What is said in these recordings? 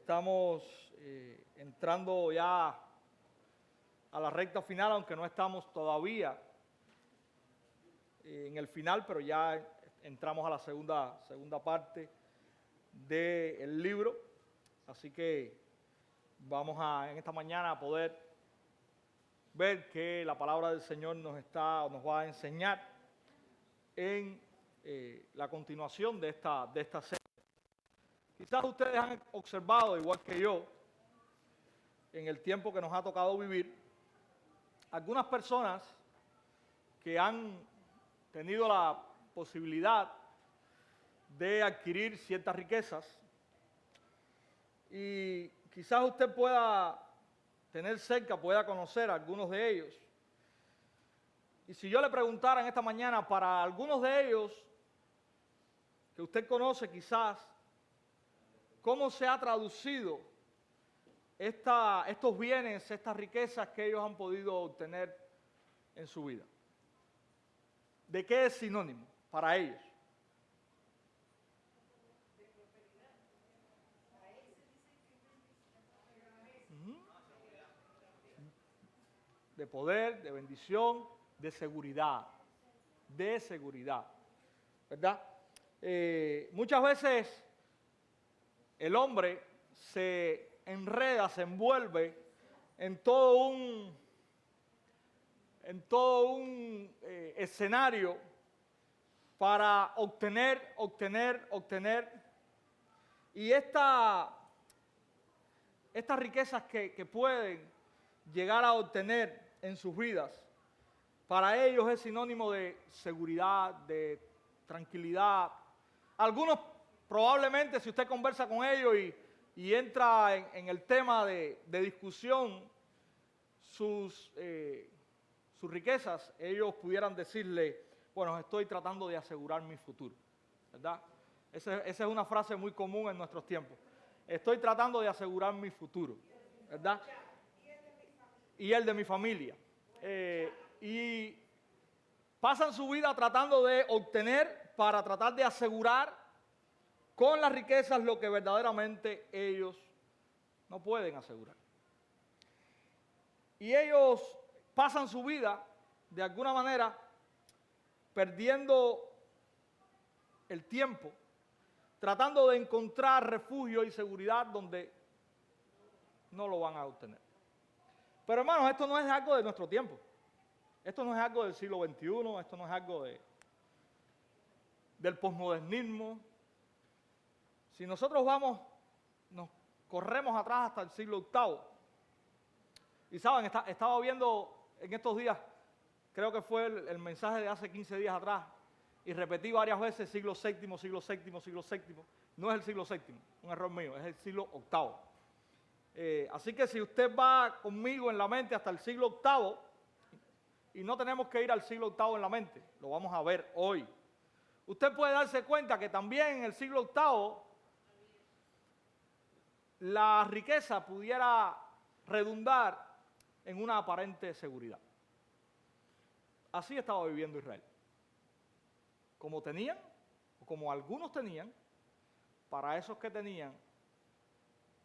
Estamos entrando ya a la recta final, aunque no estamos todavía en el final, pero ya entramos a la segunda parte del libro. Así que vamos en esta mañana a poder ver que la palabra del Señor nos va a enseñar en la continuación de esta serie. Quizás ustedes han observado, igual que yo, en el tiempo que nos ha tocado vivir, algunas personas que han tenido la posibilidad de adquirir ciertas riquezas, y quizás usted pueda tener cerca, pueda conocer a algunos de ellos. Y si yo le preguntara en esta mañana para algunos de ellos que usted conoce quizás, ¿cómo se ha traducido estos bienes, estas riquezas que ellos han podido obtener en su vida? ¿De qué es sinónimo para ellos? De poder, de bendición, de seguridad, ¿verdad? Muchas veces el hombre se enreda, se envuelve en todo un escenario para obtener, y estas riquezas que pueden llegar a obtener en sus vidas, para ellos es sinónimo de seguridad, de tranquilidad. Algunos probablemente, si usted conversa con ellos y entra en el tema de discusión, sus riquezas, ellos pudieran decirle, bueno, estoy tratando de asegurar mi futuro, ¿verdad? Esa es una frase muy común en nuestros tiempos. Estoy tratando de asegurar mi futuro, ¿verdad? Y el de mi familia. Y pasan su vida tratando de obtener para tratar de asegurar con las riquezas lo que verdaderamente ellos no pueden asegurar. Y ellos pasan su vida, de alguna manera, perdiendo el tiempo, tratando de encontrar refugio y seguridad donde no lo van a obtener. Pero hermanos, esto no es algo de nuestro tiempo. Esto no es algo del siglo XXI, esto no es algo del posmodernismo. Si nosotros nos corremos atrás hasta el siglo VIII, y saben, estaba viendo en estos días, creo que fue el mensaje de hace 15 días atrás, y repetí varias veces siglo VII, siglo VII, siglo VII. No es el siglo VII, un error mío, es el siglo VIII. Así que si usted va conmigo en la mente hasta el siglo VIII, y no tenemos que ir al siglo VIII en la mente, lo vamos a ver hoy, usted puede darse cuenta que también en el siglo VIII la riqueza pudiera redundar en una aparente seguridad. Así estaba viviendo Israel. Como tenían, o como algunos tenían, para esos que tenían,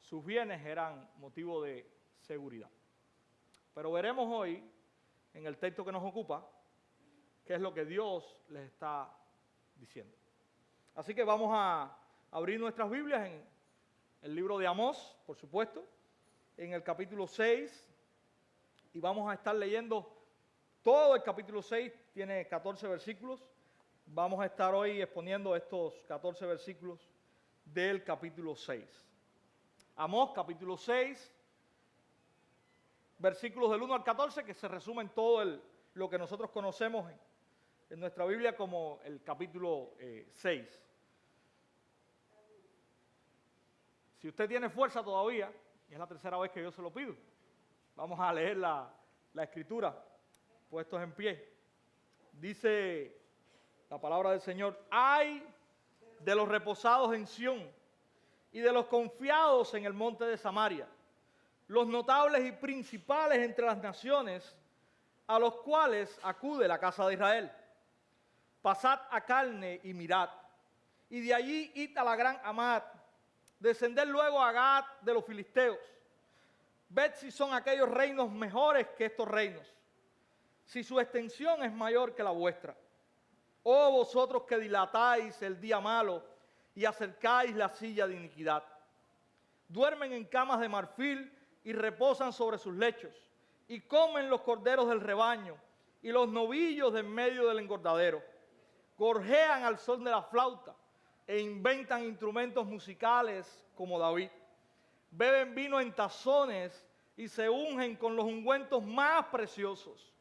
sus bienes eran motivo de seguridad. Pero veremos hoy, en el texto que nos ocupa, qué es lo que Dios les está diciendo. Así que vamos a abrir nuestras Biblias en el libro de Amós, por supuesto, en el capítulo 6, y vamos a estar leyendo todo el capítulo 6, tiene 14 versículos. Vamos a estar hoy exponiendo estos 14 versículos del capítulo 6. Amós, capítulo 6, versículos del 1 al 14, que se resumen todo lo que nosotros conocemos en nuestra Biblia como el capítulo 6. Si usted tiene fuerza todavía, y es la tercera vez que yo se lo pido, vamos a leer la Escritura, puestos en pie. Dice la palabra del Señor: ay de los reposados en Sión y de los confiados en el monte de Samaria, los notables y principales entre las naciones, a los cuales acude la casa de Israel. Pasad a Calne y mirad, y de allí id a la gran Amad, descender luego a Gad de los filisteos. Ved si son aquellos reinos mejores que estos reinos, si su extensión es mayor que la vuestra. Oh vosotros que dilatáis el día malo y acercáis la silla de iniquidad. Duermen en camas de marfil y reposan sobre sus lechos, y comen los corderos del rebaño y los novillos de en medio del engordadero. Gorjean al son de la flauta e inventan instrumentos musicales como David. Beben vino en tazones y se ungen con los ungüentos más preciosos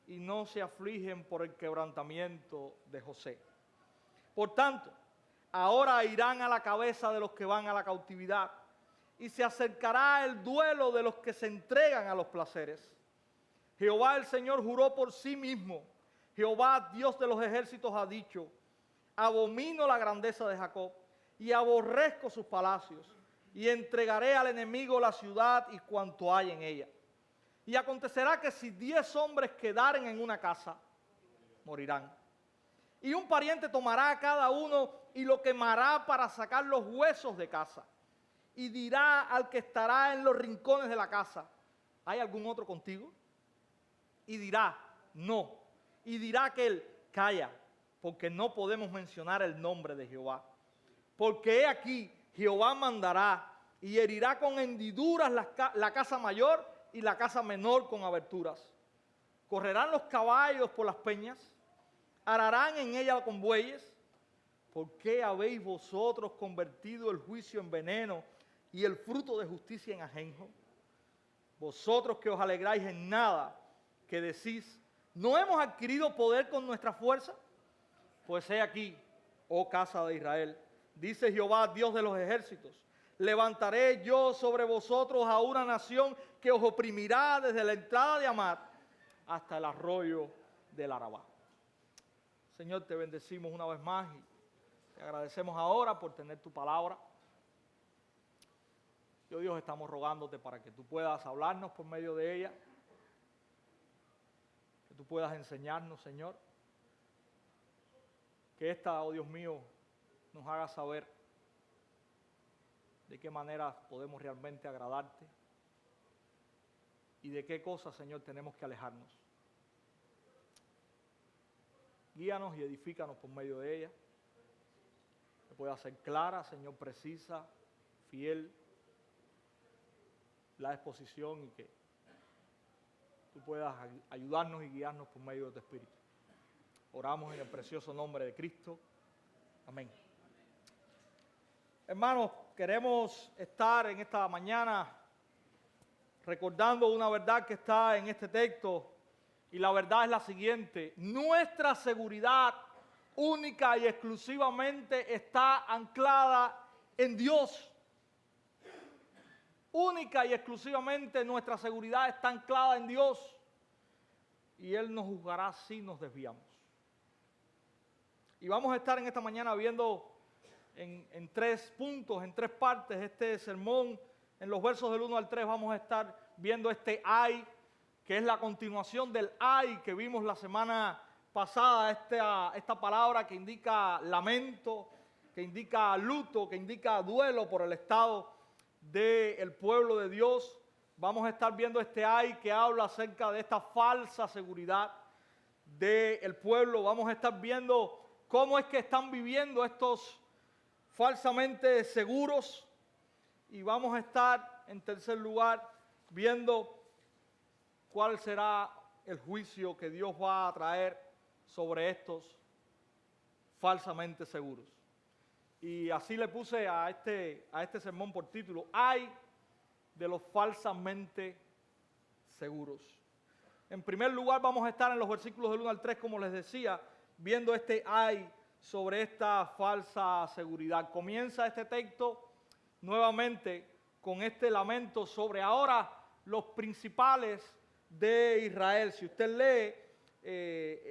y no se afligen por el quebrantamiento de José. Por tanto, ahora irán a la cabeza de los que van a la cautividad y se acercará el duelo de los que se entregan a los placeres. Jehová el Señor juró por sí mismo. Jehová, Dios de los ejércitos, ha dicho: abomino la grandeza de Jacob y aborrezco sus palacios, y entregaré al enemigo la ciudad y cuanto hay en ella. Y acontecerá que si 10 hombres quedaren en una casa, morirán. Y un pariente tomará a cada uno y lo quemará para sacar los huesos de casa. Y dirá al que estará en los rincones de la casa: ¿hay algún otro contigo? Y dirá: no. Y dirá aquel: calla, porque no podemos mencionar el nombre de Jehová. Porque he aquí, Jehová mandará y herirá con hendiduras la casa mayor y la casa menor con aberturas. Correrán los caballos por las peñas, ararán en ella con bueyes. ¿Por qué habéis vosotros convertido el juicio en veneno y el fruto de justicia en ajenjo? Vosotros que os alegráis en nada, que decís: ¿no hemos adquirido poder con nuestra fuerza? Pues he aquí, oh casa de Israel, dice Jehová, Dios de los ejércitos: levantaré yo sobre vosotros a una nación que os oprimirá desde la entrada de Amat hasta el arroyo del Arabá. Señor, te bendecimos una vez más y te agradecemos ahora por tener tu palabra. Yo, Dios, estamos rogándote para que tú puedas hablarnos por medio de ella, que tú puedas enseñarnos, Señor, que esta, oh Dios mío, nos haga saber de qué manera podemos realmente agradarte y de qué cosas, Señor, tenemos que alejarnos. Guíanos y edifícanos por medio de ella, que pueda ser clara, Señor, precisa, fiel la exposición y que tú puedas ayudarnos y guiarnos por medio de tu Espíritu. Oramos en el precioso nombre de Cristo. Amén. Hermanos, queremos estar en esta mañana recordando una verdad que está en este texto, y la verdad es la siguiente: nuestra seguridad única y exclusivamente está anclada en Dios. Única y exclusivamente nuestra seguridad está anclada en Dios, y Él nos juzgará si nos desviamos. Y vamos a estar en esta mañana viendo en 3 puntos, en 3 partes, este sermón. En los versos del 1 al 3 vamos a estar viendo este ay, que es la continuación del ay que vimos la semana pasada, esta palabra que indica lamento, que indica luto, que indica duelo por el estado del pueblo de Dios. Vamos a estar viendo este ay que habla acerca de esta falsa seguridad del pueblo. Vamos a estar viendo cómo es que están viviendo estos falsamente seguros. Y vamos a estar, en tercer lugar, viendo cuál será el juicio que Dios va a traer sobre estos falsamente seguros. Y así le puse a este sermón por título: ay de los falsamente seguros. En primer lugar, vamos a estar en los versículos del 1 al 3, como les decía, viendo este ay sobre esta falsa seguridad. Comienza este texto nuevamente con este lamento sobre ahora los principales de Israel. Si usted lee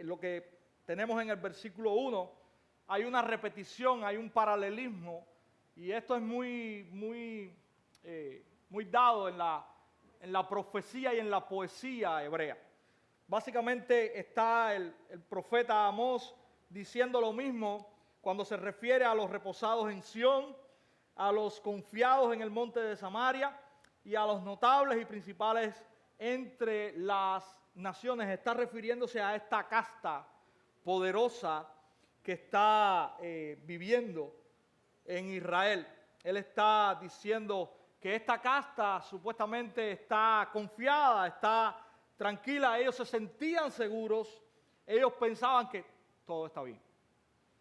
lo que tenemos en el versículo 1, hay una repetición, hay un paralelismo, y esto es muy dado en la profecía y en la poesía hebrea. Básicamente está el profeta Amós diciendo lo mismo cuando se refiere a los reposados en Sión, a los confiados en el monte de Samaria y a los notables y principales entre las naciones. Está refiriéndose a esta casta poderosa que está viviendo en Israel. Él está diciendo que esta casta supuestamente está confiada, está tranquila. Ellos se sentían seguros, ellos pensaban que todo está bien.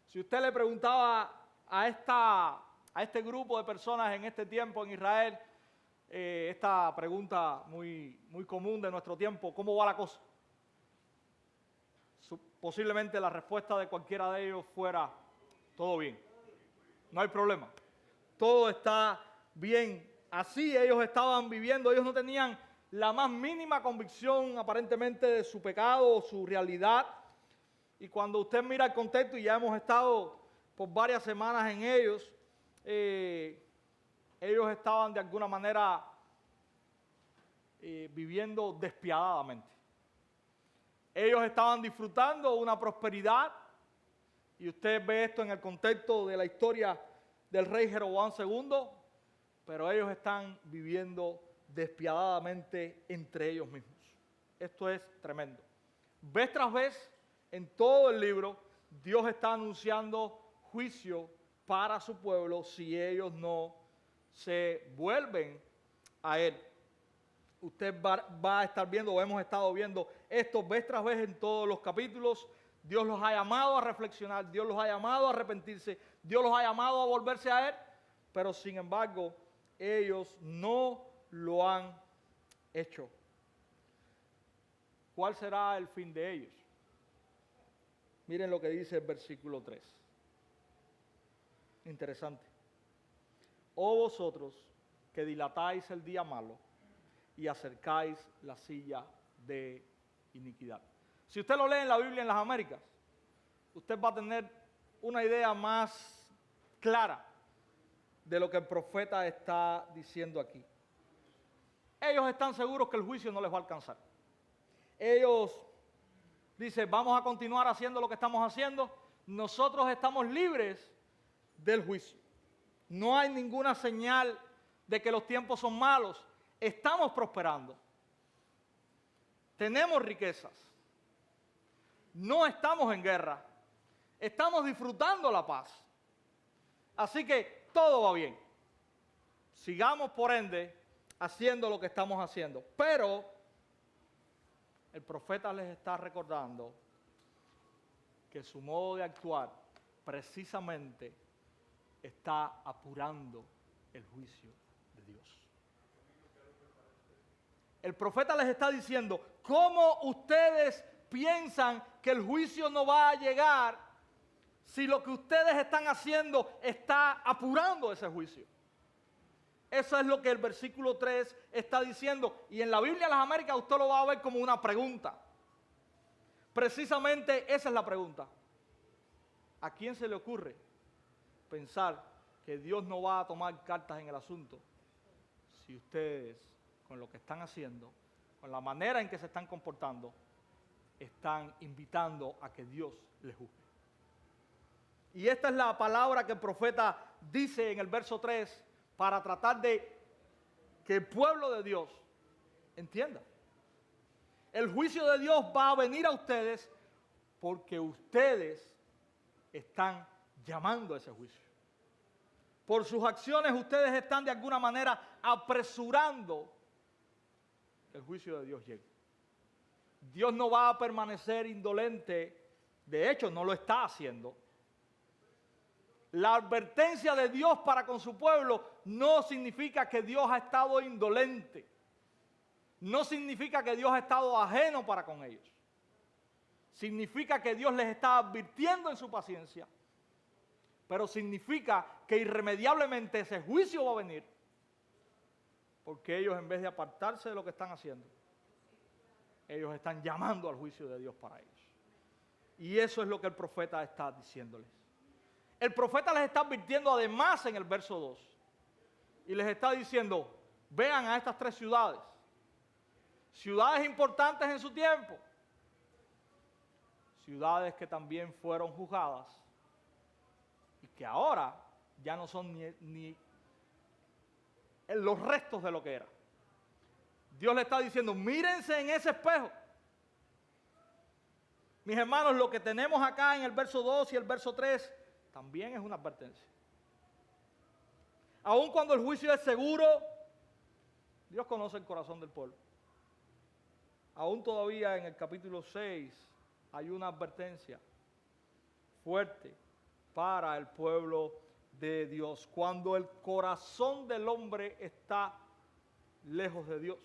Si usted le preguntaba a este grupo de personas en este tiempo en Israel, esta pregunta muy común de nuestro tiempo, ¿cómo va la cosa? Posiblemente la respuesta de cualquiera de ellos fuera, todo bien, no hay problema, todo está bien. Así ellos estaban viviendo, ellos no tenían la más mínima convicción aparentemente de su pecado o su realidad. Y cuando usted mira el contexto, y ya hemos estado por varias semanas en ellos, ellos estaban de alguna manera viviendo despiadadamente. Ellos estaban disfrutando una prosperidad, y usted ve esto en el contexto de la historia del rey Jeroboam II, pero ellos están viviendo despiadadamente entre ellos mismos. Esto es tremendo. Vez tras vez, en todo el libro, Dios está anunciando juicio para su pueblo si ellos no se vuelven a Él. Usted va a estar viendo, o hemos estado viendo esto vez tras vez en todos los capítulos. Dios los ha llamado a reflexionar, Dios los ha llamado a arrepentirse, Dios los ha llamado a volverse a Él, pero sin embargo, ellos no lo han hecho. ¿Cuál será el fin de ellos? Miren lo que dice el versículo 3. Interesante. Oh vosotros que dilatáis el día malo y acercáis la silla de iniquidad. Si usted lo lee en la Biblia en las Américas, usted va a tener una idea más clara de lo que el profeta está diciendo aquí. Ellos están seguros que el juicio no les va a alcanzar. Ellos dicen, vamos a continuar haciendo lo que estamos haciendo. Nosotros estamos libres del juicio. No hay ninguna señal de que los tiempos son malos. Estamos prosperando. Tenemos riquezas. No estamos en guerra. Estamos disfrutando la paz. Así que todo va bien. Sigamos, por ende, haciendo lo que estamos haciendo. Pero el profeta les está recordando que su modo de actuar precisamente está apurando el juicio de Dios. El profeta les está diciendo, ¿cómo ustedes piensan que el juicio no va a llegar si lo que ustedes están haciendo está apurando ese juicio? Eso es lo que el versículo 3 está diciendo. Y en la Biblia de las Américas usted lo va a ver como una pregunta. Precisamente esa es la pregunta. ¿A quién se le ocurre pensar que Dios no va a tomar cartas en el asunto si ustedes, con lo que están haciendo, con la manera en que se están comportando, están invitando a que Dios les juzgue? Y esta es la palabra que el profeta dice en el verso 3 para tratar de que el pueblo de Dios entienda. El juicio de Dios va a venir a ustedes porque ustedes están llamando a ese juicio. Por sus acciones ustedes están de alguna manera apresurando que el juicio de Dios llegue. Dios no va a permanecer indolente, de hecho no lo está haciendo. La advertencia de Dios para con su pueblo no significa que Dios ha estado indolente. No significa que Dios ha estado ajeno para con ellos. Significa que Dios les está advirtiendo en su paciencia. Pero significa que irremediablemente ese juicio va a venir. Porque ellos, en vez de apartarse de lo que están haciendo, ellos están llamando al juicio de Dios para ellos. Y eso es lo que el profeta está diciéndoles. El profeta les está advirtiendo además en el verso 2. Y les está diciendo, vean a estas 3 ciudades. Ciudades importantes en su tiempo. Ciudades que también fueron juzgadas. Y que ahora ya no son ni los restos de lo que era. Dios le está diciendo, mírense en ese espejo. Mis hermanos, lo que tenemos acá en el verso 2 y el verso 3 también es una advertencia. Aun cuando el juicio es seguro, Dios conoce el corazón del pueblo. Aún todavía en el capítulo 6 hay una advertencia fuerte para el pueblo de Dios. Cuando el corazón del hombre está lejos de Dios,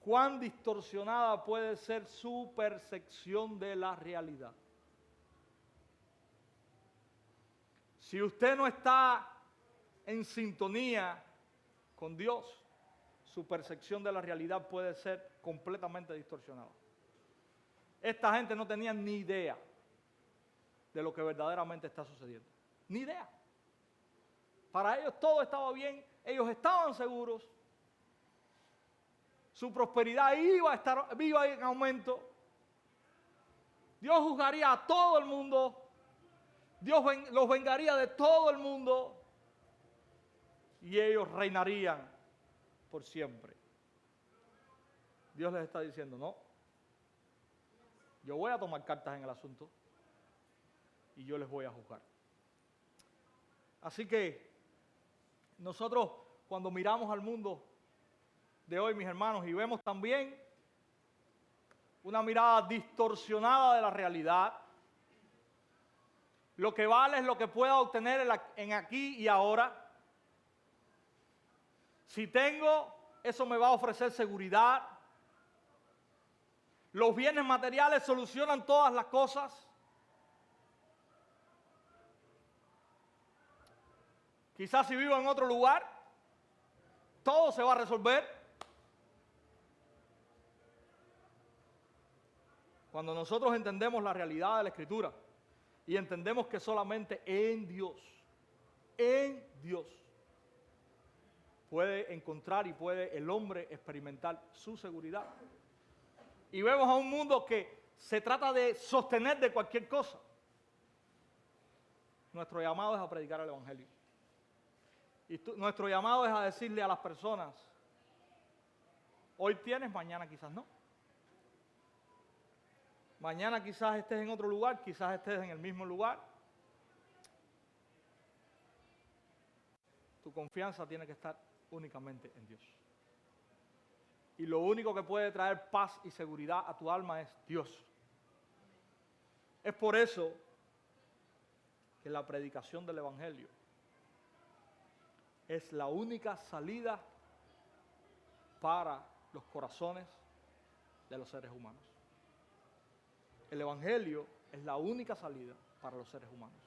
cuán distorsionada puede ser su percepción de la realidad. Si usted no está en sintonía con Dios, su percepción de la realidad puede ser completamente distorsionada. Esta gente no tenía ni idea de lo que verdaderamente está sucediendo. Ni idea. Para ellos todo estaba bien, ellos estaban seguros, su prosperidad iba en aumento, Dios juzgaría a todo el mundo, Dios los vengaría de todo el mundo y ellos reinarían por siempre. Dios les está diciendo, no, yo voy a tomar cartas en el asunto y yo les voy a juzgar. Así que nosotros cuando miramos al mundo de hoy, mis hermanos, y vemos también una mirada distorsionada de la realidad, lo que vale es lo que pueda obtener en aquí y ahora. Si tengo, eso me va a ofrecer seguridad. Los bienes materiales solucionan todas las cosas. Quizás si vivo en otro lugar, todo se va a resolver. Cuando nosotros entendemos la realidad de la Escritura y entendemos que solamente en Dios puede encontrar y puede el hombre experimentar su seguridad. Y vemos a un mundo que se trata de sostener de cualquier cosa. Nuestro llamado es a predicar el Evangelio. Y nuestro llamado es a decirle a las personas, hoy tienes, mañana quizás no. Mañana quizás estés en otro lugar, quizás estés en el mismo lugar. Tu confianza tiene que estar únicamente en Dios. Y lo único que puede traer paz y seguridad a tu alma es Dios. Es por eso que la predicación del Evangelio es la única salida para los corazones de los seres humanos. El Evangelio es la única salida para los seres humanos.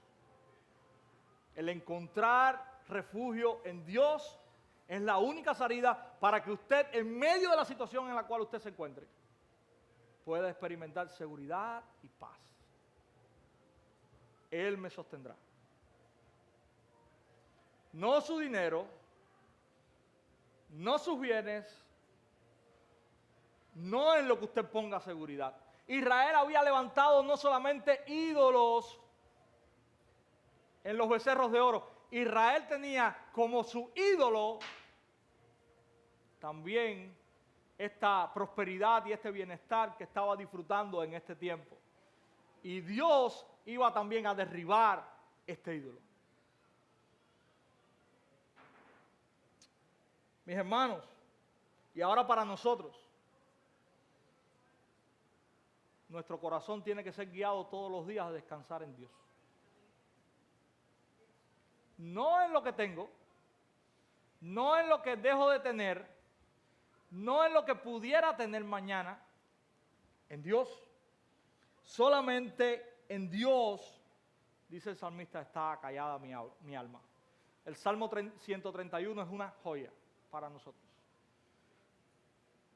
El encontrar refugio en Dios es la única salida para que usted, en medio de la situación en la cual usted se encuentre, pueda experimentar seguridad y paz. Él me sostendrá. No su dinero, no sus bienes, no en lo que usted ponga seguridad. Israel había levantado no solamente ídolos en los becerros de oro, Israel tenía como su ídolo también esta prosperidad y este bienestar que estaba disfrutando en este tiempo. Y Dios iba también a derribar este ídolo. Mis hermanos, y ahora para nosotros, nuestro corazón tiene que ser guiado todos los días a descansar en Dios. No en lo que tengo, no en lo que dejo de tener, no en lo que pudiera tener mañana, en Dios. Solamente en Dios, dice el salmista, está callada mi alma. El Salmo 131 es una joya para nosotros.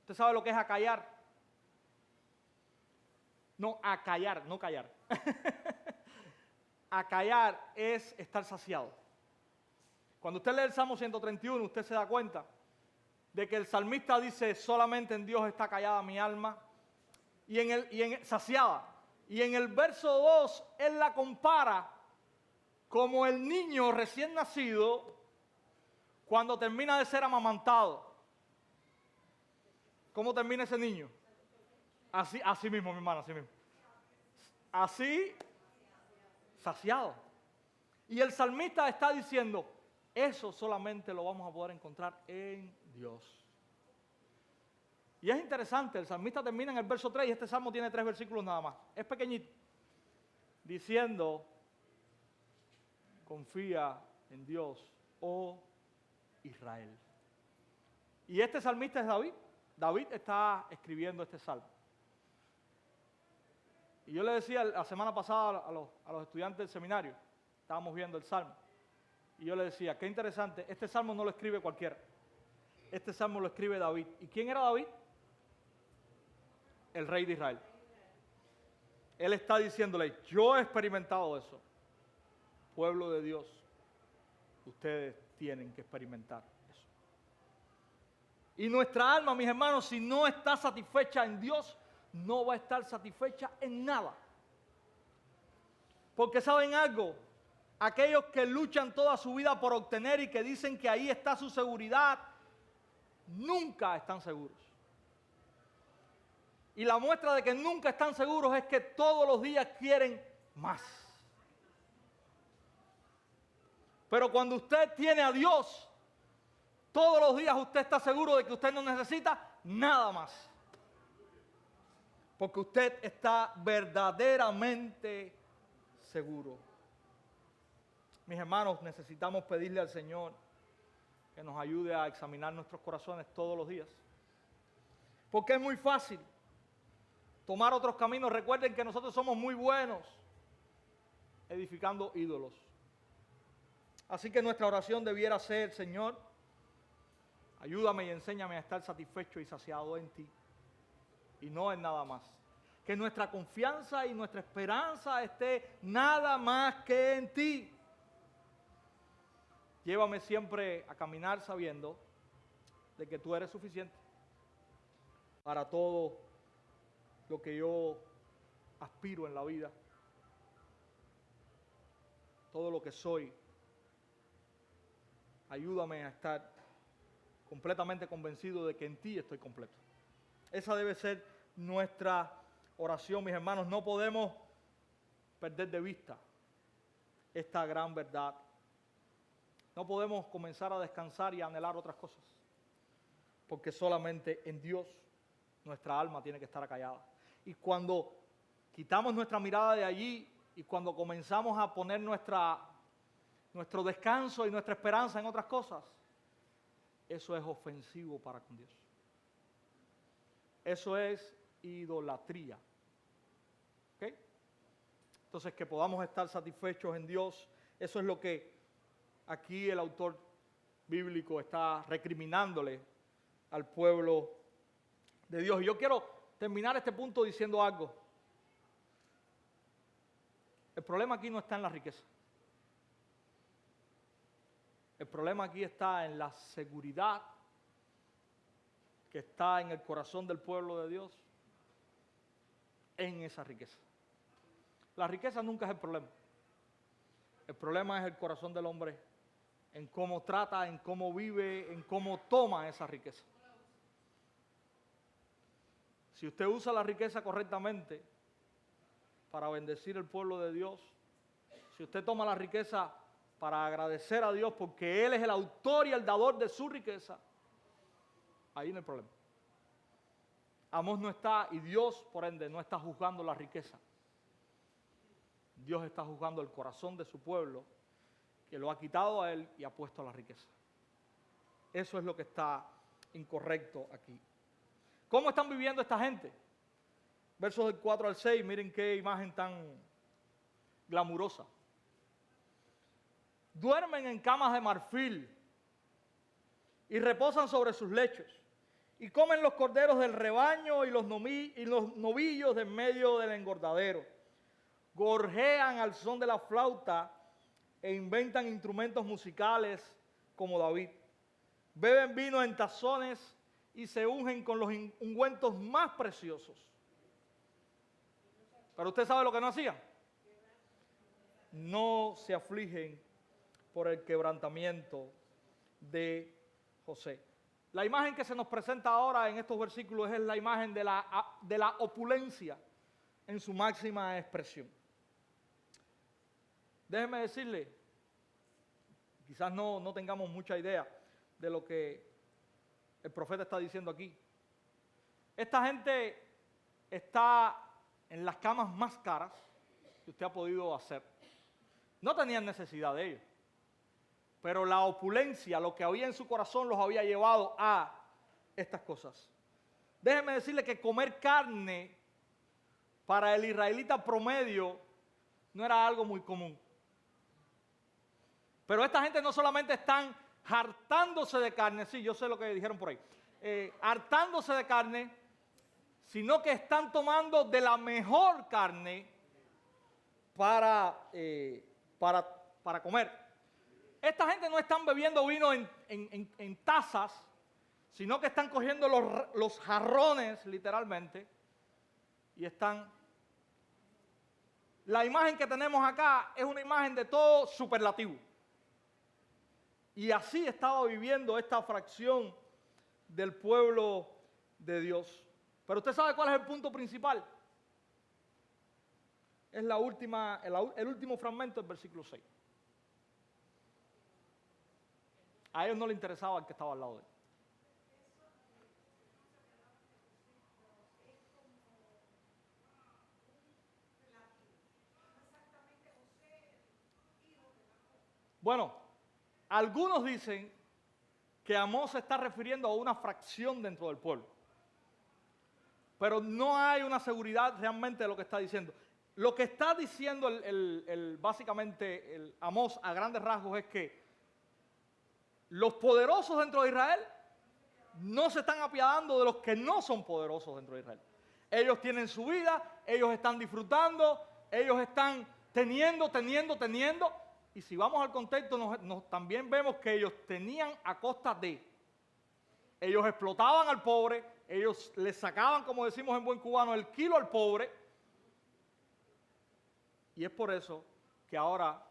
¿Usted sabe lo que es acallar? No, acallar, no callar. Acallar es estar saciado. Cuando usted lee el Salmo 131, usted se da cuenta de que el salmista dice, solamente en Dios está callada mi alma, saciada. Y en el verso 2, él la compara como el niño recién nacido Cuando termina de ser amamantado, ¿cómo termina ese niño? Así mismo, mi hermano, así mismo. Así, saciado. Y el salmista está diciendo, eso solamente lo vamos a poder encontrar en Dios. Y es interesante, el salmista termina en el verso 3 y este salmo tiene 3 versículos nada más. Es pequeñito. Diciendo, confía en Dios, oh Israel. Y este salmista es David. David está escribiendo este salmo. Y yo le decía la semana pasada a los estudiantes del seminario, estábamos viendo el salmo, y yo le decía, qué interesante, este salmo no lo escribe cualquiera. Este salmo lo escribe David. ¿Y quién era David? El rey de Israel. Él está diciéndole, yo he experimentado eso. Pueblo de Dios, ustedes tienen que experimentar eso. Y nuestra alma, mis hermanos, si no está satisfecha en Dios, no va a estar satisfecha en nada. Porque ¿saben algo? Aquellos que luchan toda su vida por obtener y que dicen que ahí está su seguridad, nunca están seguros. Y la muestra de que nunca están seguros es que todos los días quieren más. Pero cuando usted tiene a Dios, todos los días usted está seguro de que usted no necesita nada más. Porque usted está verdaderamente seguro. Mis hermanos, necesitamos pedirle al Señor que nos ayude a examinar nuestros corazones todos los días. Porque es muy fácil tomar otros caminos. Recuerden que nosotros somos muy buenos edificando ídolos. Así que nuestra oración debiera ser, Señor, ayúdame y enséñame a estar satisfecho y saciado en ti y no en nada más. Que nuestra confianza y nuestra esperanza esté nada más que en ti. Llévame siempre a caminar sabiendo de que tú eres suficiente para todo lo que yo aspiro en la vida, todo lo que soy. Ayúdame a estar completamente convencido de que en ti estoy completo. Esa debe ser nuestra oración, mis hermanos. No podemos perder de vista esta gran verdad. No podemos comenzar a descansar y a anhelar otras cosas, porque solamente en Dios nuestra alma tiene que estar acallada. Y cuando quitamos nuestra mirada de allí y cuando comenzamos a poner nuestro descanso y nuestra esperanza en otras cosas, eso es ofensivo para con Dios. Eso es idolatría. ¿Ok? Entonces, que podamos estar satisfechos en Dios, eso es lo que aquí el autor bíblico está recriminándole al pueblo de Dios. Y yo quiero terminar este punto diciendo algo. El problema aquí no está en la riqueza. El problema aquí está en la seguridad que está en el corazón del pueblo de Dios, en esa riqueza. La riqueza nunca es el problema. El problema es el corazón del hombre, en cómo trata, en cómo vive, en cómo toma esa riqueza. Si usted usa la riqueza correctamente para bendecir el pueblo de Dios, si usted toma la riqueza para agradecer a Dios porque Él es el autor y el dador de su riqueza, ahí no hay problema. Amós no está, y Dios, por ende, no está juzgando la riqueza. Dios está juzgando el corazón de su pueblo, que lo ha quitado a Él y ha puesto a la riqueza. Eso es lo que está incorrecto aquí. ¿Cómo están viviendo esta gente? Versos del 4 al 6, miren qué imagen tan glamurosa. Duermen en camas de marfil y reposan sobre sus lechos, y comen los corderos del rebaño y los novillos de en medio del engordadero. Gorjean al son de la flauta e inventan instrumentos musicales como David. Beben vino en tazones y se ungen con los ungüentos más preciosos. Pero usted sabe lo que no hacían. No se afligen por el quebrantamiento de José. La imagen que se nos presenta ahora en estos versículos es la imagen de la opulencia en su máxima expresión. Déjeme decirle, quizás no tengamos mucha idea de lo que el profeta está diciendo aquí. Esta gente está en las camas más caras que usted ha podido hacer. No tenían necesidad de ello, pero la opulencia, lo que había en su corazón, los había llevado a estas cosas. Déjeme decirle que comer carne para el israelita promedio no era algo muy común. Pero esta gente no solamente están hartándose de carne, sí, yo sé lo que dijeron por ahí, hartándose de carne, sino que están tomando de la mejor carne para comer. Esta gente no están bebiendo vino en tazas, sino que están cogiendo los jarrones, literalmente, y están... La imagen que tenemos acá es una imagen de todo superlativo. Y así estaba viviendo esta fracción del pueblo de Dios. Pero usted sabe cuál es el punto principal. Es el último fragmento del versículo 6. A ellos no les interesaba el que estaba al lado de él. Bueno, algunos dicen que Amós se está refiriendo a una fracción dentro del pueblo. Pero no hay una seguridad realmente de lo que está diciendo. Lo que está diciendo básicamente el Amós a grandes rasgos es que los poderosos dentro de Israel no se están apiadando de los que no son poderosos dentro de Israel. Ellos tienen su vida, ellos están disfrutando, ellos están teniendo. Y si vamos al contexto, también vemos que ellos tenían a costa de. Ellos explotaban al pobre, ellos le sacaban, como decimos en buen cubano, el kilo al pobre. Y es por eso que ahora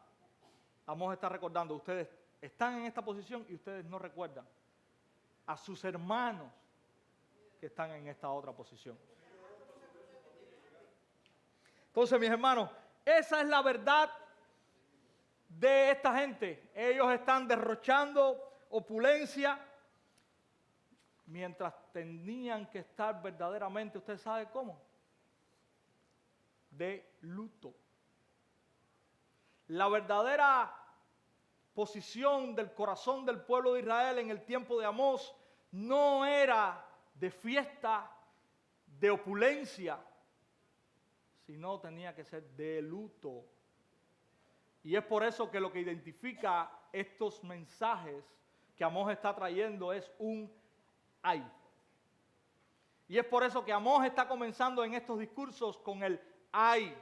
Amós está recordando, ustedes están en esta posición y ustedes no recuerdan a sus hermanos que están en esta otra posición. Entonces, mis hermanos, esa es la verdad de esta gente. Ellos están derrochando opulencia mientras tenían que estar verdaderamente, ¿usted sabe cómo? De luto. La verdadera posición del corazón del pueblo de Israel en el tiempo de Amós no era de fiesta, de opulencia, sino tenía que ser de luto. Y es por eso que lo que identifica estos mensajes que Amós está trayendo es un ay. Y es por eso que Amós está comenzando en estos discursos con el ay.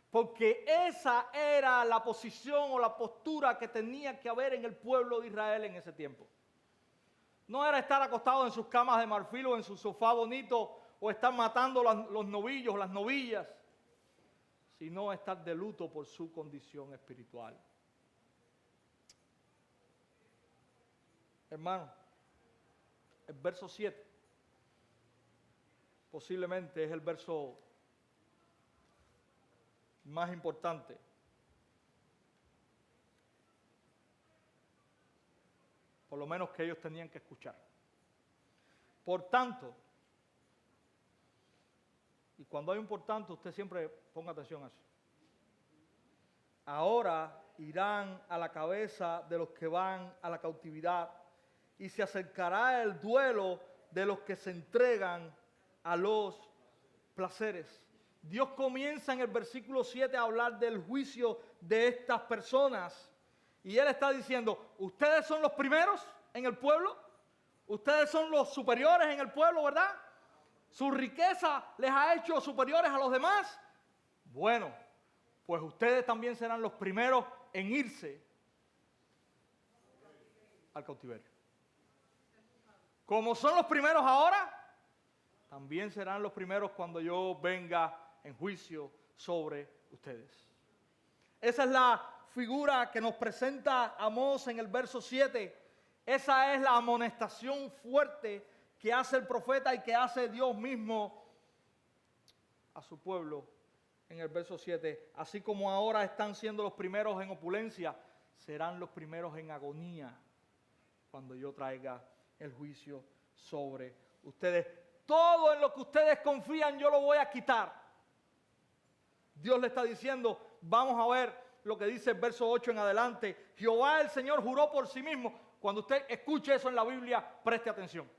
Porque esa era la posición o la postura que tenía que haber en el pueblo de Israel en ese tiempo. No era estar acostado en sus camas de marfil o en su sofá bonito o estar matando los novillos, las novillas, sino estar de luto por su condición espiritual. Hermano, el verso 7 posiblemente es el verso más importante. Por lo menos que ellos tenían que escuchar. Por tanto, y cuando hay un por tanto, usted siempre ponga atención a eso. Ahora irán a la cabeza de los que van a la cautividad y se acercará el duelo de los que se entregan a los placeres. Dios comienza en el versículo 7 a hablar del juicio de estas personas. Y Él está diciendo, ustedes son los primeros en el pueblo, ustedes son los superiores en el pueblo, ¿verdad? Su riqueza les ha hecho superiores a los demás. Bueno, pues ustedes también serán los primeros en irse al cautiverio. Como son los primeros ahora, también serán los primeros cuando yo venga en juicio sobre ustedes. Esa es la figura que nos presenta Amós en el verso 7 Esa es la amonestación fuerte que hace el profeta y que hace Dios mismo a su pueblo en el verso 7. Así como ahora están siendo los primeros en opulencia, serán los primeros en agonía cuando yo traiga el juicio sobre ustedes. Todo en lo que ustedes confían yo lo voy a quitar. Dios le está diciendo, vamos a ver lo que dice el verso 8 en adelante. Jehová el Señor juró por sí mismo. Cuando usted escuche eso en la Biblia, preste atención.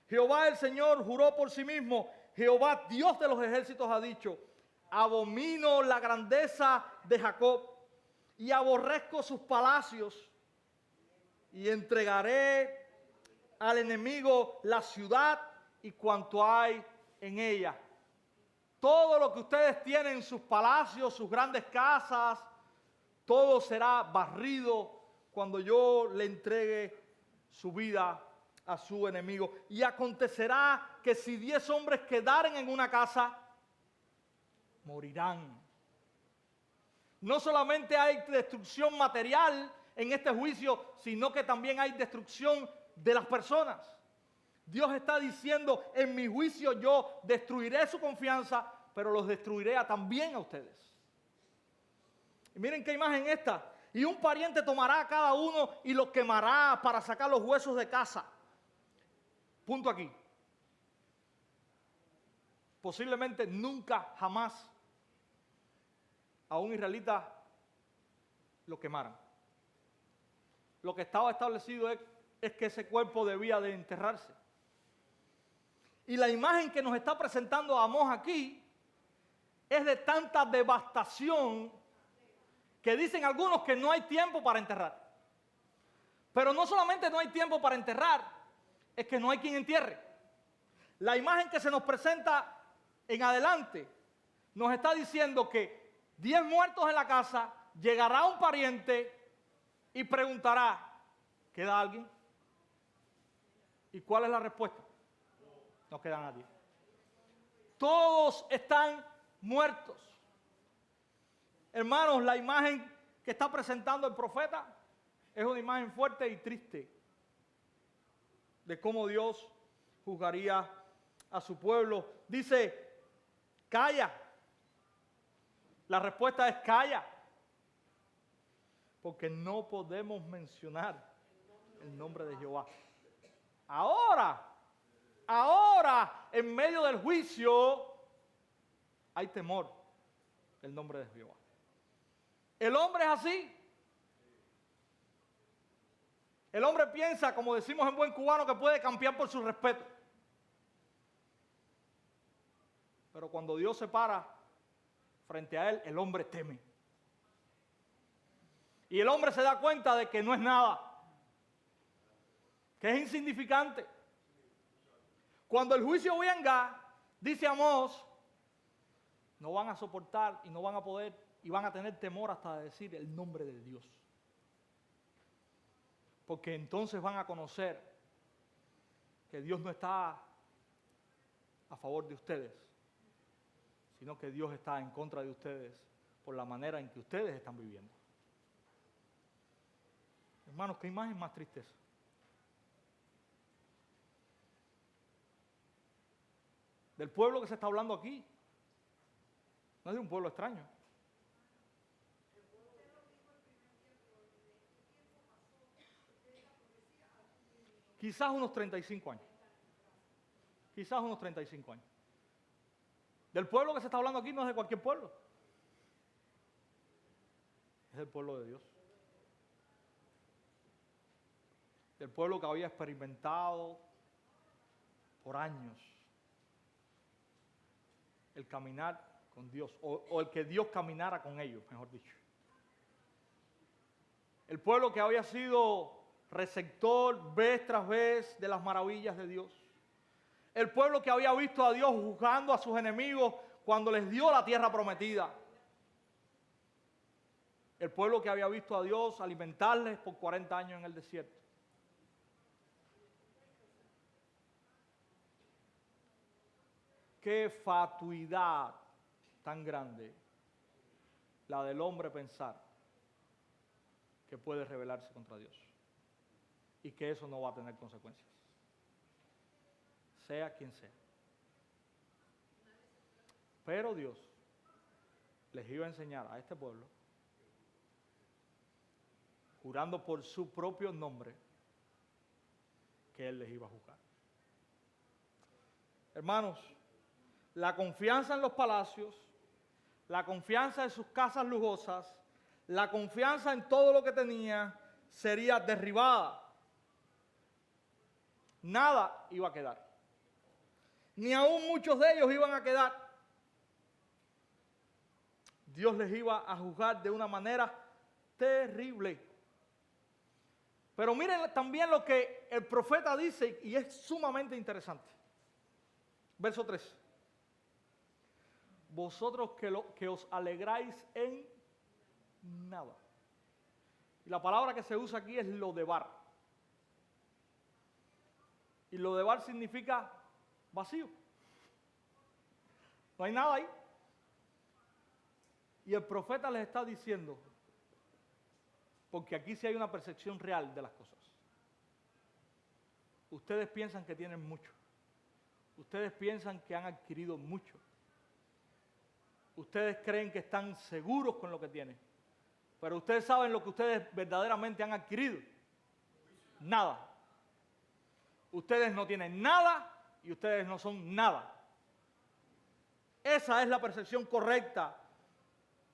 Jehová el Señor juró por sí mismo. Jehová Dios de los ejércitos ha dicho, abomino la grandeza de Jacob y aborrezco sus palacios y entregaré al enemigo la ciudad y cuanto hay en ella. Todo lo que ustedes tienen, sus palacios, sus grandes casas, todo será barrido cuando yo le entregue su vida a su enemigo. Y acontecerá que si 10 hombres quedaren en una casa, morirán. No solamente hay destrucción material en este juicio, sino que también hay destrucción de las personas. Dios está diciendo, en mi juicio yo destruiré su confianza, pero los destruiré también a ustedes. Y miren qué imagen esta. Y un pariente tomará a cada uno y los quemará para sacar los huesos de casa. Punto aquí. Posiblemente nunca, jamás a un israelita lo quemaran. Lo que estaba establecido es que ese cuerpo debía de enterrarse. Y la imagen que nos está presentando Amós aquí es de tanta devastación que dicen algunos que no hay tiempo para enterrar. Pero no solamente no hay tiempo para enterrar, es que no hay quien entierre. La imagen que se nos presenta en adelante nos está diciendo que 10 muertos en la casa, llegará un pariente y preguntará, ¿queda alguien? ¿Y cuál es la respuesta? No queda nadie. Todos están muertos. Hermanos, la imagen que está presentando el profeta es una imagen fuerte y triste de cómo Dios juzgaría a su pueblo. Dice, calla. La respuesta es calla. Porque no podemos mencionar el nombre de Jehová. Ahora, en medio del juicio, hay temor del nombre de Jehová. El hombre es así. El hombre piensa, como decimos en buen cubano, que puede campear por su respeto. Pero cuando Dios se para frente a él, el hombre teme. Y el hombre se da cuenta de que no es nada, que es insignificante. Cuando el juicio venga, dice Amós, no van a soportar y no van a poder y van a tener temor hasta de decir el nombre de Dios. Porque entonces van a conocer que Dios no está a favor de ustedes, sino que Dios está en contra de ustedes por la manera en que ustedes están viviendo. Hermanos, qué imagen más tristeza. Del pueblo que se está hablando aquí. No es de un pueblo extraño. Quizás unos 35 años. Quizás unos 35 años. Del pueblo que se está hablando aquí no es de cualquier pueblo. Es del pueblo de Dios. Del pueblo que había experimentado por años el caminar con Dios, o el que Dios caminara con ellos, mejor dicho. El pueblo que había sido receptor vez tras vez de las maravillas de Dios. El pueblo que había visto a Dios juzgando a sus enemigos cuando les dio la tierra prometida. El pueblo que había visto a Dios alimentarles por 40 años en el desierto. Qué fatuidad tan grande la del hombre pensar que puede rebelarse contra Dios. y que eso no va a tener consecuencias, sea quien sea. Pero Dios les iba a enseñar a este pueblo, jurando por su propio nombre, que Él les iba a juzgar. Hermanos, la confianza en los palacios, la confianza en sus casas lujosas, la confianza en todo lo que tenía, sería derribada. Nada iba a quedar. Ni aún muchos de ellos iban a quedar. Dios les iba a juzgar de una manera terrible. Pero miren también lo que el profeta dice, y es sumamente interesante. Verso 3. Vosotros que os alegráis en nada. Y la palabra que se usa aquí es lodebar. Y lodebar significa vacío. No hay nada ahí. Y el profeta les está diciendo, porque aquí sí hay una percepción real de las cosas. Ustedes piensan que tienen mucho. Ustedes piensan que han adquirido mucho. Ustedes creen que están seguros con lo que tienen. Pero ustedes saben lo que ustedes verdaderamente han adquirido. Nada. Ustedes no tienen nada y ustedes no son nada. Esa es la percepción correcta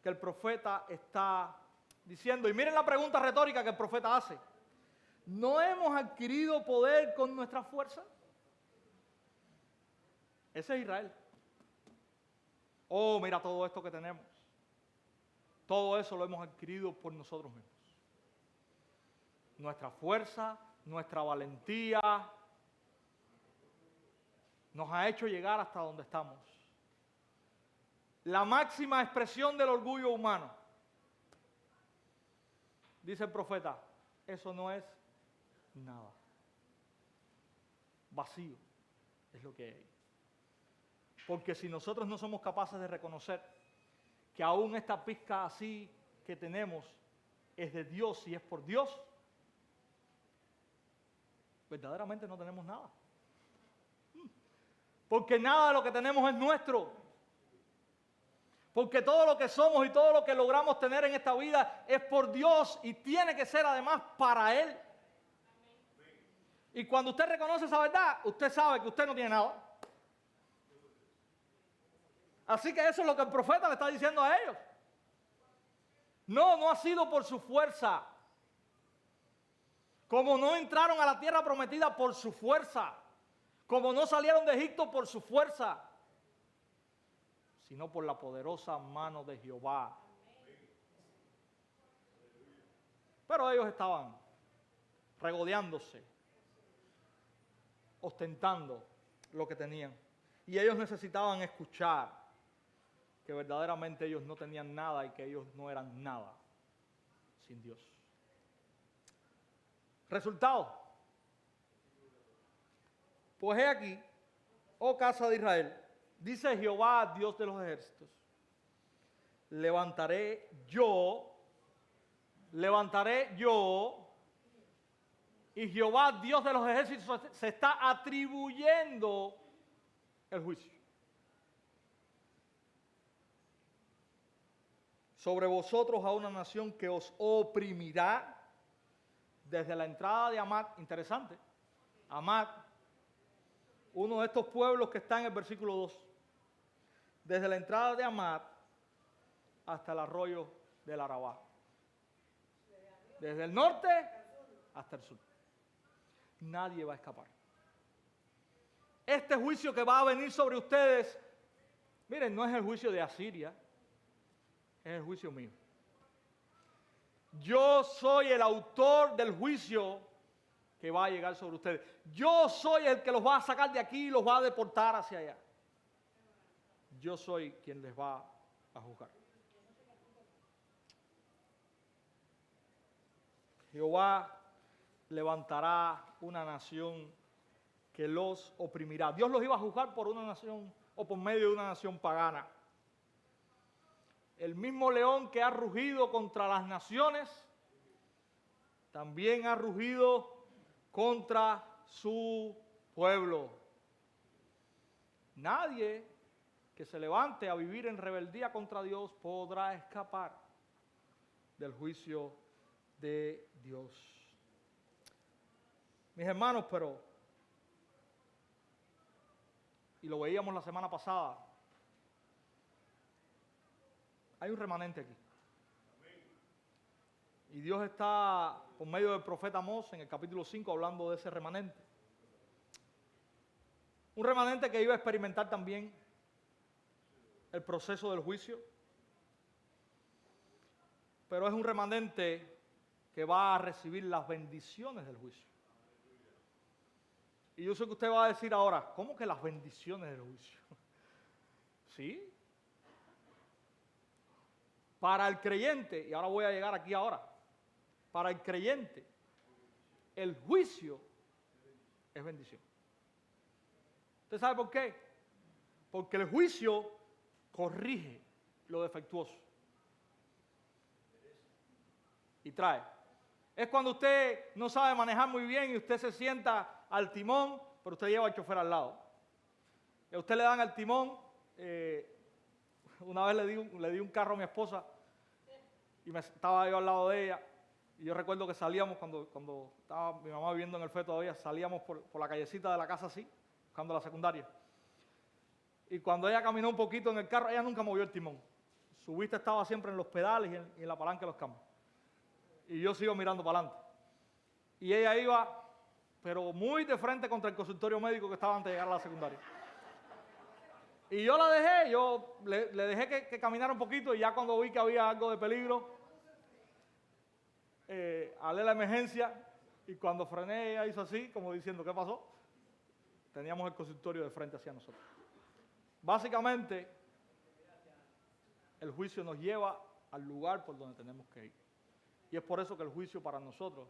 que el profeta está diciendo. Y miren la pregunta retórica que el profeta hace. ¿No hemos adquirido poder con nuestra fuerza? Ese es Israel. Oh, mira todo esto que tenemos. Todo eso lo hemos adquirido por nosotros mismos. Nuestra fuerza, nuestra valentía, nos ha hecho llegar hasta donde estamos. La máxima expresión del orgullo humano. Dice el profeta, eso no es nada. Vacío es lo que hay. Porque si nosotros no somos capaces de reconocer que aún esta pizca así que tenemos es de Dios y es por Dios, verdaderamente no tenemos nada. Porque nada de lo que tenemos es nuestro. Porque todo lo que somos y todo lo que logramos tener en esta vida es por Dios y tiene que ser además para Él. Y cuando usted reconoce esa verdad, usted sabe que usted no tiene nada. Así que eso es lo que el profeta le está diciendo a ellos. No, no ha sido por su fuerza. Como no entraron a la tierra prometida por su fuerza. Como no salieron de Egipto por su fuerza. Sino por la poderosa mano de Jehová. Pero ellos estaban regodeándose, ostentando lo que tenían. Y ellos necesitaban escuchar que verdaderamente ellos no tenían nada y que ellos no eran nada sin Dios. Resultado. Pues he aquí, oh casa de Israel, dice Jehová, Dios de los ejércitos, levantaré yo, y Jehová, Dios de los ejércitos, se está atribuyendo el juicio. Sobre vosotros a una nación que os oprimirá desde la entrada de Hamat. Interesante. Hamat, uno de estos pueblos que está en el versículo 2. Desde la entrada de Hamat hasta el arroyo del Arabá. Desde el norte hasta el sur. Nadie va a escapar. Este juicio que va a venir sobre ustedes, miren, no es el juicio de Asiria, es el juicio mío. Yo soy el autor del juicio que va a llegar sobre ustedes. Yo soy el que los va a sacar de aquí y los va a deportar hacia allá. Yo soy quien les va a juzgar. Jehová levantará una nación que los oprimirá. Dios los iba a juzgar por una nación o por medio de una nación pagana. El mismo león que ha rugido contra las naciones, también ha rugido contra su pueblo. Nadie que se levante a vivir en rebeldía contra Dios podrá escapar del juicio de Dios. Mis hermanos, y lo veíamos la semana pasada, hay un remanente aquí. Y Dios está, por medio del profeta Amós, en el capítulo 5, hablando de ese remanente. Un remanente que iba a experimentar también el proceso del juicio, pero es un remanente que va a recibir las bendiciones del juicio. Y yo sé que usted va a decir ahora, ¿cómo que las bendiciones del juicio? ¿Sí? Para el creyente, y ahora voy a llegar aquí ahora, para el creyente, el juicio es bendición. ¿Usted sabe por qué? Porque el juicio corrige lo defectuoso y trae. Es cuando usted no sabe manejar muy bien y usted se sienta al timón, pero usted lleva al chofer al lado. Y a usted le dan al timón. Una vez le di un carro a mi esposa y estaba yo al lado de ella. Y yo recuerdo que salíamos, cuando estaba mi mamá viviendo en el FE todavía, salíamos por la callecita de la casa así, buscando la secundaria. Y cuando ella caminó un poquito en el carro, ella nunca movió el timón. Su vista estaba siempre en los pedales y en la palanca de los cambios. Y yo sigo mirando para adelante. Y ella iba, pero muy de frente contra el consultorio médico que estaba antes de llegar a la secundaria. Y yo la dejé, le dejé que caminara un poquito y ya cuando vi que había algo de peligro, hablé la emergencia y cuando frené ella hizo así, como diciendo, ¿qué pasó? Teníamos el consultorio de frente hacia nosotros. Básicamente, el juicio nos lleva al lugar por donde tenemos que ir. Y es por eso que el juicio para nosotros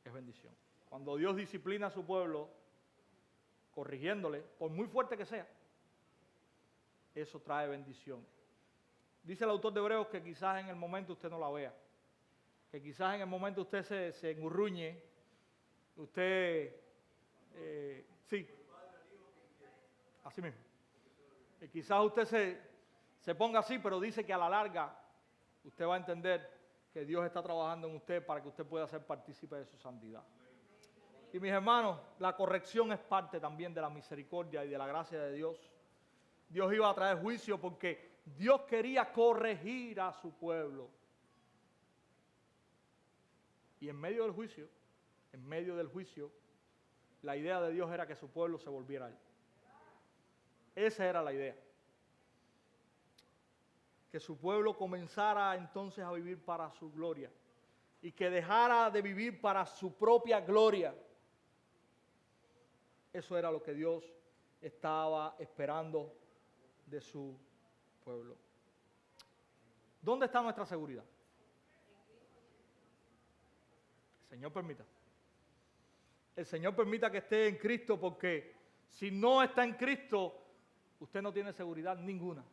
es bendición. Cuando Dios disciplina a su pueblo, corrigiéndole, por muy fuerte que sea, eso trae bendición. Dice el autor de Hebreos que quizás en el momento usted no la vea, que quizás en el momento usted se engurruñe, usted, sí, así mismo. Y quizás usted se ponga así, pero dice que a la larga usted va a entender que Dios está trabajando en usted para que usted pueda ser partícipe de su santidad. Y mis hermanos, la corrección es parte también de la misericordia y de la gracia de Dios. Dios iba a traer juicio porque Dios quería corregir a su pueblo. Y en medio del juicio, la idea de Dios era que su pueblo se volviera a él. Esa era la idea. Que su pueblo comenzara entonces a vivir para su gloria y que dejara de vivir para su propia gloria. Eso era lo que Dios estaba esperando de su pueblo. ¿Dónde está nuestra seguridad? El Señor permita. El Señor permita que esté en Cristo, porque si no está en Cristo, usted no tiene seguridad ninguna.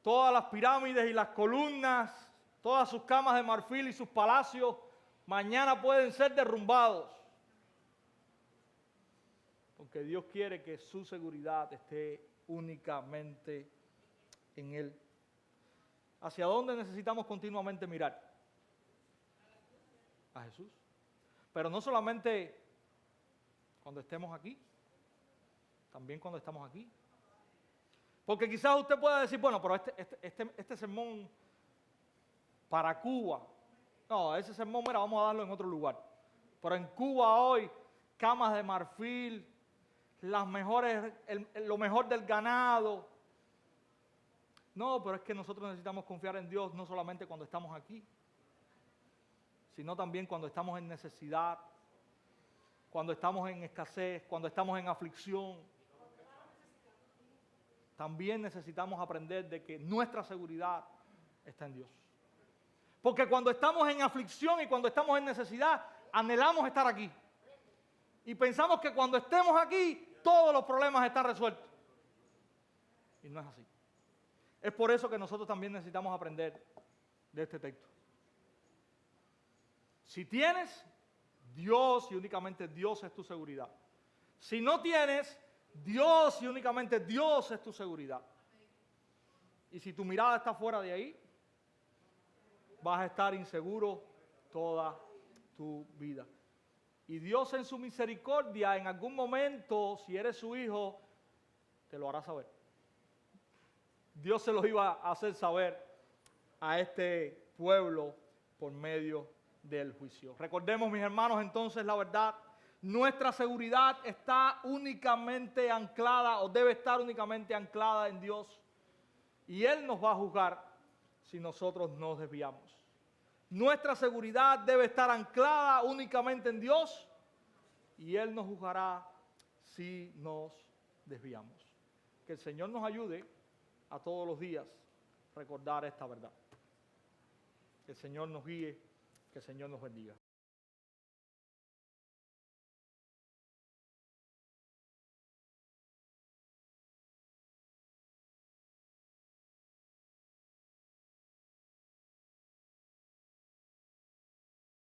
Todas las pirámides y las columnas, todas sus camas de marfil y sus palacios, mañana pueden ser derrumbados. Porque Dios quiere que su seguridad esté únicamente en Él. ¿Hacia dónde necesitamos continuamente mirar? A Jesús. Pero no solamente cuando estemos aquí, también cuando estamos aquí. Porque quizás usted pueda decir, bueno, pero este sermón para Cuba, no, ese sermón, mira, vamos a darlo en otro lugar. Pero en Cuba hoy, camas de marfil, lo mejor del ganado. No, pero es que nosotros necesitamos confiar en Dios no solamente cuando estamos aquí, sino también cuando estamos en necesidad, cuando estamos en escasez, cuando estamos en aflicción. También necesitamos aprender de que nuestra seguridad está en Dios. Porque cuando estamos en aflicción y cuando estamos en necesidad, anhelamos estar aquí. Y pensamos que cuando estemos aquí, todos los problemas están resueltos. Y no es así. Es por eso que nosotros también necesitamos aprender de este texto. Si tienes, Dios y únicamente Dios es tu seguridad. Si no tienes, Dios y únicamente Dios es tu seguridad. Y si tu mirada está fuera de ahí, vas a estar inseguro toda tu vida. Y Dios en su misericordia, en algún momento, si eres su hijo, te lo hará saber. Dios se lo iba a hacer saber a este pueblo por medio del juicio. Recordemos, mis hermanos, entonces la verdad, nuestra seguridad está únicamente anclada o debe estar únicamente anclada en Dios. Y Él nos va a juzgar si nosotros nos desviamos. Nuestra seguridad debe estar anclada únicamente en Dios y Él nos juzgará si nos desviamos. Que el Señor nos ayude a todos los días recordar esta verdad. Que el Señor nos guíe, que el Señor nos bendiga.